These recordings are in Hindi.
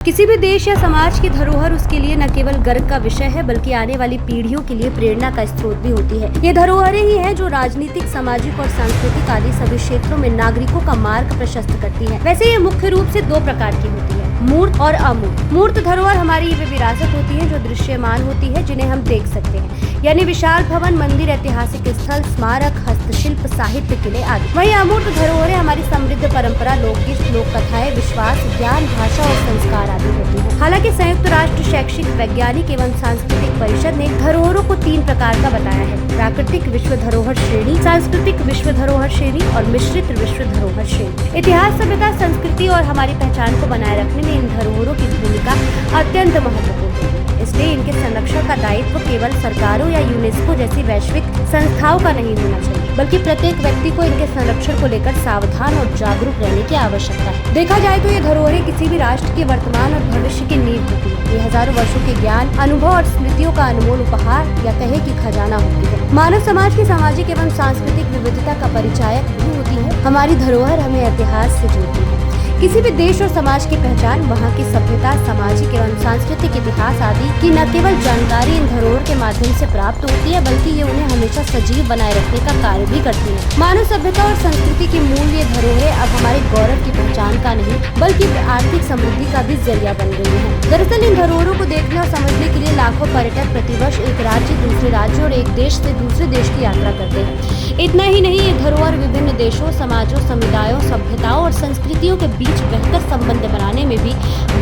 किसी भी देश या समाज की धरोहर उसके लिए न केवल गर्व का विषय है बल्कि आने वाली पीढ़ियों के लिए प्रेरणा का स्रोत भी होती है। ये धरोहरें ही हैं जो राजनीतिक, सामाजिक और सांस्कृतिक आदि सभी क्षेत्रों में नागरिकों का मार्ग प्रशस्त करती है। वैसे ये मुख्य रूप से दो प्रकार की होती है, मूर्त और अमूर्त। मूर्त धरोहर हमारी वे विरासत होती है जो दृश्यमान होती है, जिन्हें हम देख सकते हैं, यानी विशाल भवन, मंदिर, ऐतिहासिक स्थल, स्मारक, हस्तशिल्प, साहित्य, किले आदि। वहीं अमूर्त धरोहरें हमारी समृद्ध परंपरा, लोकगीत, लोक कथाएं, विश्वास, ज्ञान, भाषा और संस्कार आदि होती है। हालांकि संयुक्त राष्ट्र शैक्षिक, वैज्ञानिक एवं सांस्कृतिक परिषद ने धरोहरों को 3 प्रकार का बताया है: प्राकृतिक विश्व धरोहर श्रेणी, सांस्कृतिक विश्व धरोहर श्रेणी और मिश्रित विश्व धरोहर श्रेणी। इतिहास, सभ्यता, संस्कृति और हमारी पहचान को बनाए रखने में इन धरोहरों की भूमिका अत्यंत महत्वपूर्ण है। इसलिए इनके संरक्षण का दायित्व केवल सरकारों या यूनेस्को जैसी वैश्विक संस्थाओं का नहीं होना चाहिए, बल्कि प्रत्येक व्यक्ति को इनके संरक्षण को लेकर सावधान और जागरूक रहने की आवश्यकता है। देखा जाए तो ये धरोहरें किसी भी राष्ट्र के वर्तमान और भविष्य की नींव होती है। ये हजारों वर्षों के ज्ञान, अनुभव और स्मृतियों का अनमोल उपहार या कहे कि खजाना होती है। मानव समाज की सामाजिक एवं सांस्कृतिक विविधता का परिचायक भी होती है। हमारी धरोहर हमें इतिहास से जोड़ती है। किसी भी देश और समाज की पहचान, वहाँ की सभ्यता, सामाजिक एवं सांस्कृतिक इतिहास आदि की न केवल जानकारी इन धरोहर के माध्यम से प्राप्त होती है, बल्कि ये उन्हें हमेशा सजीव बनाए रखने का कार्य भी करती है। मानव सभ्यता और संस्कृति की मूल ये धरोहरें अब हमारे गौरव की पहचान का नहीं, बल्कि आर्थिक समृद्धि का भी जरिया बन गई है। दरअसल इन धरोहरों को देखने और समझने के लिए लाखों पर्यटक प्रतिवर्ष एक राज्य, दूसरे राज्य और एक देश से दूसरे देश की यात्रा करते हैं। इतना ही नहीं, ये धरोहर विभिन्न देशों, समाजों, समुदायों, सभ्यताओं और संस्कृतियों के बीच बेहतर संबंध बनाने में भी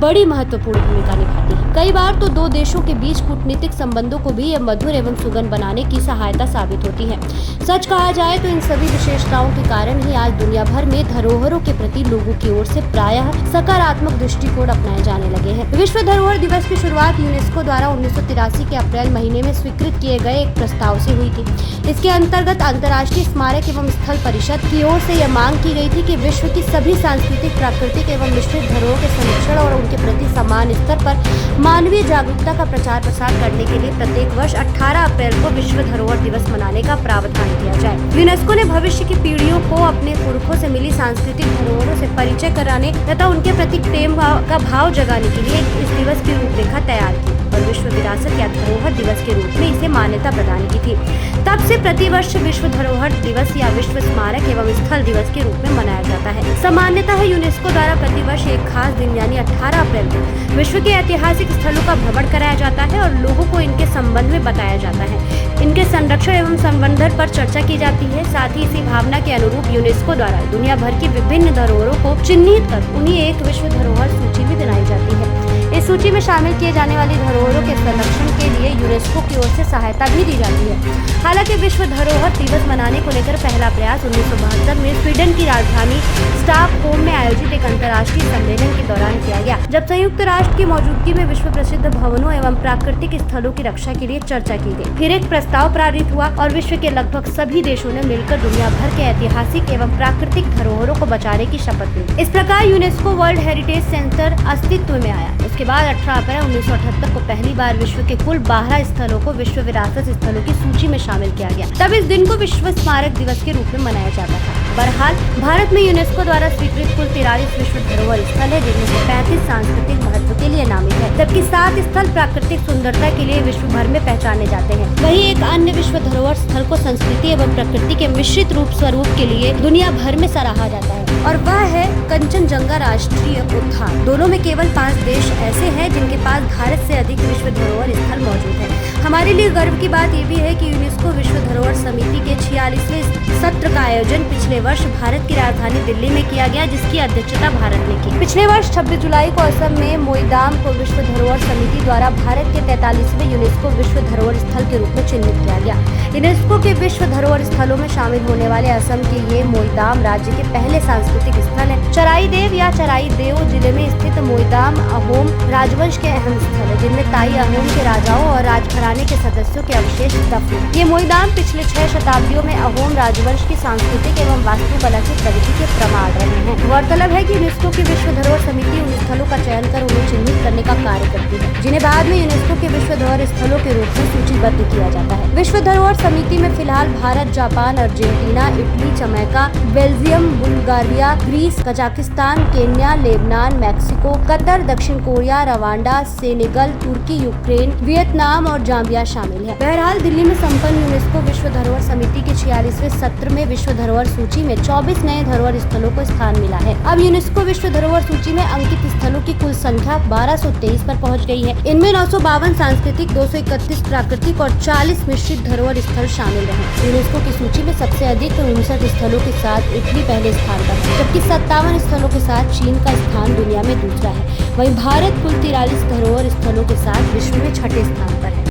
बड़ी महत्वपूर्ण भूमिका निभाती है। कई बार तो दो देशों के बीच कूटनीतिक संबंधों को भी ये मधुर एवं सुगम बनाने की सहायता साबित होती है। सच कहा जाए तो इन सभी विशेषताओं के कारण ही आज दुनिया भर में धरोहरों के प्रति लोगों की ओर से प्रायः सकारात्मक दृष्टिकोण अपनाए जाने लगे हैं। विश्व धरोहर दिवस की शुरुआत यूनेस्को द्वारा 1983 के अप्रैल महीने में स्वीकृत किए गए एक प्रस्ताव से हुई थी। इसके अंतर्गत अंतर्राष्ट्रीय स्मारक एवं स्थल परिषद की ओर से यह मांग की गई थी कि विश्व की सभी सांस्कृतिक, प्राकृतिक एवं मिश्रित धरोहरों के संरक्षण और उनके प्रति समान स्तर पर मानवीय जागरूकता का प्रचार प्रसार करने के लिए प्रत्येक वर्ष 18 अप्रैल को विश्व धरोहर दिवस मनाने का प्रावधान किया जाए। यूनेस्को ने भविष्य की पीढ़ियों को अपने पुरखों से मिली सांस्कृतिक धरोहरों से परिचय कराने तथा उनके प्रति प्रेम का भाव जगाने के लिए इस दिवस की रूपरेखा तैयार की और विश्व विरासत या धरोहर दिवस के रूप में इसे मान्यता प्रदान की थी। तब से प्रतिवर्ष विश्व धरोहर दिवस या विश्व स्मारक एवं स्थल दिवस के रूप में मनाया जाता है। सामान्यतः यूनेस्को द्वारा प्रतिवर्ष एक खास दिन यानी 18 अप्रैल को विश्व के ऐतिहासिक स्थलों का भ्रमण कराया जाता है और लोगों को इनके संबंध में बताया जाता है। इनके संरक्षण एवं संवर्धन पर चर्चा की जाती है। साथ ही इसी भावना के अनुरूप यूनेस्को द्वारा दुनिया भर की विभिन्न धरोहरों को चिन्हित कर उन्हें एक विश्व धरोहर सूची भी बनाई जाती है। इस सूची में शामिल किए जाने वाली धरोहरों के संरक्षण के लिए यूनेस्को की ओर से सहायता भी दी जाती है। हालांकि विश्व धरोहर दिवस मनाने को लेकर पहला प्रयास 1972 में स्वीडन की राजधानी स्टॉकहोम में आयोजित एक अंतर्राष्ट्रीय सम्मेलन के दौरान किया गया, जब संयुक्त राष्ट्र की मौजूदगी में विश्व प्रसिद्ध भवनों एवं प्राकृतिक स्थलों की रक्षा के लिए चर्चा की गई। फिर एक प्रस्ताव पारित हुआ और विश्व के लगभग सभी देशों ने मिलकर दुनिया भर के ऐतिहासिक एवं प्राकृतिक धरोहरों को बचाने की शपथ ली। इस प्रकार यूनेस्को वर्ल्ड हेरिटेज सेंटर अस्तित्व में आया। उसके बाद 18 अप्रैल 1978 को पहली बार विश्व के कुल 12 स्थलों को विश्व विरासत स्थलों की सूची में शामिल किया गया। तब इस दिन को विश्व स्मारक दिवस के रूप में मनाया जाता था। बहरहाल भारत में यूनेस्को द्वारा स्वीकृत कुल 43 विश्व धरोहर स्थल है, जिनमें से 35 सांस्कृतिक महत्व के लिए नामित है, जबकि 7 स्थल प्राकृतिक सुंदरता के लिए विश्व भर में पहचाने जाते हैं। वहीं एक अन्य विश्व धरोहर स्थल को संस्कृति एवं प्रकृति के मिश्रित स्वरूप के लिए दुनिया भर में सराहा जाता है और वह है कंचनजंगा राष्ट्रीय उद्यान। दोनों में केवल 5 देश ऐसे हैं जिनके पास भारत से अधिक विश्व धरोहर स्थल मौजूद है। हमारे लिए गर्व की बात ये भी है कि यूनेस्को विश्व धरोहर समिति के 46वें सत्र का आयोजन पिछले वर्ष भारत की राजधानी दिल्ली में किया गया, जिसकी अध्यक्षता भारत ने की। पिछले वर्ष 26 जुलाई को असम में मोईदाम को विश्व धरोहर समिति द्वारा भारत के 43वें यूनेस्को विश्व धरोहर स्थल के रूप में चिन्हित किया गया। यूनेस्को के विश्व धरोहर स्थलों में शामिल होने वाले असम के ये मोईदाम राज्य के पहले सांस्कृतिक स्थल है। चराईदेव या चराईदेव जिले में स्थित मोईदाम अहोम राजवंश के अहम स्थल है, जिनमें ताई अहोम के राजाओं और राजघराने के सदस्यों के अवशेष दफन। ये मोईदाम पिछले 6 शताब्दियों में अहोम राजवंश की सांस्कृतिक एवं वास्तुकला की प्रगति के प्रमाण रहे हैं। गौरतलब है कि यूनेस्को की विश्व धरोहर समिति उन स्थलों का चयन कर उन्हें चिन्हित करने का कार्य करती है, जिन्हें बाद में यूनेस्को के विश्व धरोहर स्थलों के रूप में सूचीबद्ध किया जाता है। विश्व धरोहर समिति में फिलहाल Bharat, Japan, Argentina, Italy, Jamaica, Belgium, Bulgaria, Greece, Kazakhstan, Kenya, Lebanon, Mexico, Qatar, दक्षिण कोरिया, रवांडा, सेनेगल, तुर्की, यूक्रेन, वियतनाम और जाम्बिया शामिल है। बहरहाल दिल्ली में संपन्न यूनेस्को विश्व धरोहर समिति के 46वें सत्र में विश्व धरोहर सूची में 24 नए धरोहर स्थलों को स्थान मिला है। अब यूनेस्को विश्व धरोहर सूची में अंकित स्थलों की कुल संख्या 1223 पर पहुंच गई है। इनमें 952 सांस्कृतिक, 231 प्राकृतिक और 40 मिश्रित धरोहर स्थल शामिल हैं। यूनेस्को की सूची में सबसे अधिक 59 स्थलों के साथ इटली पहले स्थान पर है, जबकि 57 स्थलों के साथ चीन का स्थान दुनिया में दूसरा है। वहीं भारत कुल 43 धरोहर स्थलों के साथ विश्व में छठे स्थान पर है।